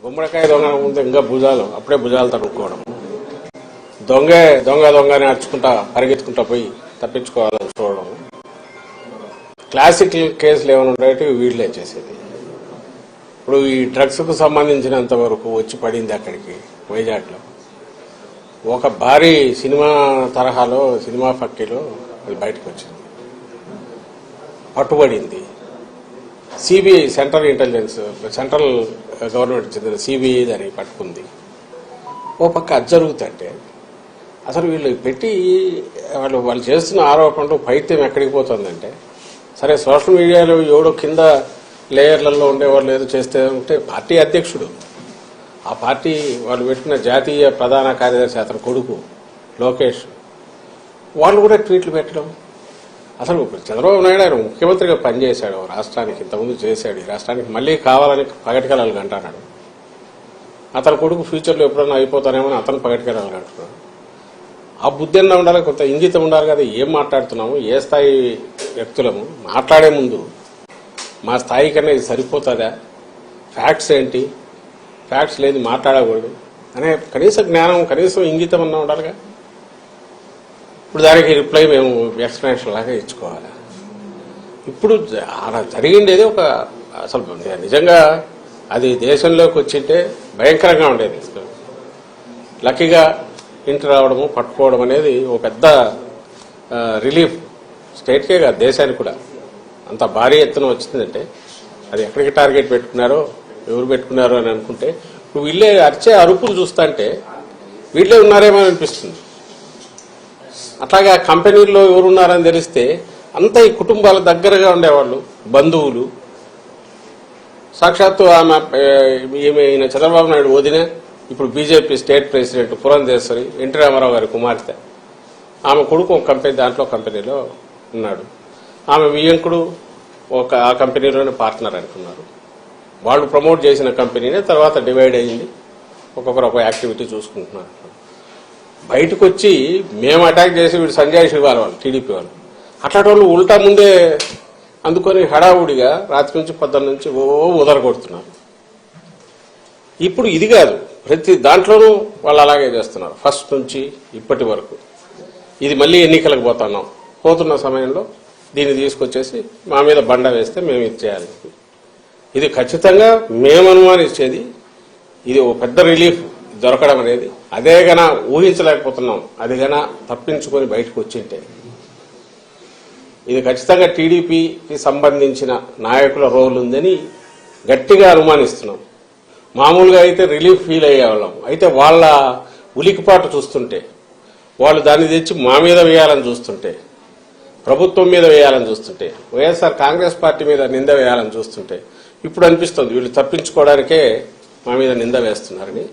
గుమ్మడికాయ దొంగ ముందు ఇంకా భుజాలు అప్పుడే భుజాలు తడుక్కోవడం, దొంగ అని అరుచుకుంటా పరిగెత్తుకుంటా పోయి తప్పించుకోవాలని చూడడం. క్లాసిక్ కేసులు ఏమైనా ఉండేవి వీళ్ళే చేసేది. ఇప్పుడు ఈ డ్రగ్స్కు సంబంధించినంత వరకు వచ్చి పడింది అక్కడికి వైజాగ్లో ఒక భారీ సినిమా తరహాలో సినిమా ఫక్కీలో అది బయటకు వచ్చింది, పట్టుబడింది. సిబిఐ సెంట్రల్ గవర్నమెంట్ చెందిన సిబిఐ దాన్ని పట్టుకుంది. ఓ పక్క అది జరుగుతుంటే అసలు వీళ్ళు పెట్టి వాళ్ళు చేస్తున్న ఆరోపణలు పైత్యం ఎక్కడికి పోతుందంటే, సరే సోషల్ మీడియాలో ఎవడో కింద లేయర్లలో ఉండేవాళ్ళు ఏదో చేస్తే ఉంటే పార్టీ అధ్యక్షుడు, ఆ పార్టీ వాళ్ళు పెట్టిన జాతీయ ప్రధాన కార్యదర్శి అతని కొడుకు లోకేష్, వాళ్ళు కూడా ట్వీట్లు పెట్టడం. అసలు చంద్రబాబు నాయుడు ఆయన ముఖ్యమంత్రిగా పనిచేశాడు రాష్ట్రానికి, ఇంతకుముందు చేశాడు. ఈ రాష్ట్రానికి మళ్లీ కావాలని పగటికెళ్ళాలి అంటున్నాడు. అతని కొడుకు ఫ్యూచర్లో ఎప్పుడన్నా అయిపోతానేమని అతను పగటికెళ్ళాలి అంటున్నాడు. ఆ బుద్ధి అన్నా ఉండాలి, కొంత ఇంగితం ఉండాలి కదా. ఏం మాట్లాడుతున్నాము, ఏ స్థాయి వ్యక్తులము, మాట్లాడే ముందు మా స్థాయి కన్నా ఇది సరిపోతుందా, ఫ్యాక్ట్స్ ఏంటి, ఫ్యాక్ట్స్ లేదు మాట్లాడకూడదు అనే కనీస జ్ఞానం, కనీసం ఇంగితం అన్నా ఉండాలిగా. ఇప్పుడు దానికి రిప్లై మేము ఎక్స్ప్లెనేషన్ లాగా ఇచ్చుకోవాలి. ఇప్పుడు అలా జరిగిండేది ఒక అసలు నిజంగా అది దేశంలోకి వచ్చింటే భయంకరంగా ఉండేది. లక్కీగా ఇంటి రావడము పట్టుకోవడం అనేది ఒక పెద్ద రిలీఫ్ స్టేట్కే కాదు దేశానికి కూడా. అంత భారీ ఎత్తున వచ్చిందంటే అది ఎక్కడికి టార్గెట్ పెట్టుకున్నారో ఎవరు పెట్టుకున్నారో అని అనుకుంటే ఇప్పుడు వీళ్ళే అరిచే అరుపులు చూస్తుంటే వీళ్ళే ఉన్నారేమో అనిపిస్తుంది. అట్లాగే ఆ కంపెనీల్లో ఎవరున్నారని తెలిస్తే అంతా ఈ కుటుంబాల దగ్గరగా ఉండేవాళ్ళు, బంధువులు. సాక్షాత్తు ఈయన చంద్రబాబు నాయుడు వదిన, ఇప్పుడు BJP state president Purandeswari, NT Rama Rao కుమార్తె, ఆమె కొడుకు ఒక కంపెనీ దాంట్లో కంపెనీలో ఉన్నాడు. ఆమె వియ్యంకుడు ఆ కంపెనీలోనే పార్ట్నర్ అనుకున్నారు. వాళ్ళు ప్రమోట్ చేసిన కంపెనీనే తర్వాత డివైడ్ అయ్యింది, ఒక్కొక్కరు ఒక యాక్టివిటీ చూసుకుంటున్నారు. బయటకు వచ్చి మేము అటాక్ చేసి వీడు సంజయ్ శివాల వాళ్ళు టీడీపీ వాళ్ళు అట్లాంటి వాళ్ళు ఉల్టా ముందే అందుకొని హడావుడిగా రాత్రి నుంచి పొద్దున్న నుంచి ఉదరగొడుతున్నారు. ఇప్పుడు ఇది కాదు, ప్రతి దాంట్లోనూ వాళ్ళు అలాగే చేస్తున్నారు ఫస్ట్ నుంచి ఇప్పటి వరకు. ఇది మళ్ళీ ఎన్నికలకు పోతున్న సమయంలో దీన్ని తీసుకొచ్చేసి మా మీద బండ వేస్తే మేము ఇది చేయాలి. ఇది ఖచ్చితంగా మేము అనుమానించేది. ఇది ఒక పెద్ద రిలీఫ్ దొరకడం అనేది. అదే గన ఊహించలేకపోతున్నాం. అది గన తప్పించుకొని బయటకు వచ్చింటే ఇది ఖచ్చితంగా టీడీపీకి సంబంధించిన నాయకుల రోల్ ఉందని గట్టిగా అనుమానిస్తున్నాం. మామూలుగా అయితే రిలీఫ్ ఫీల్ అయ్యేవాళ్ళం. అయితే వాళ్ళ ఉలికిపాటు చూస్తుంటే, వాళ్ళు దాన్ని తెచ్చి మా మీద వేయాలని చూస్తుంటే, ప్రభుత్వం మీద వేయాలని చూస్తుంటే, వైఎస్ఆర్ కాంగ్రెస్ పార్టీ మీద నింద వేయాలని చూస్తుంటే ఇప్పుడు అనిపిస్తుంది వీళ్ళు తప్పించుకోవడానికే మా మీద నింద వేస్తున్నారని.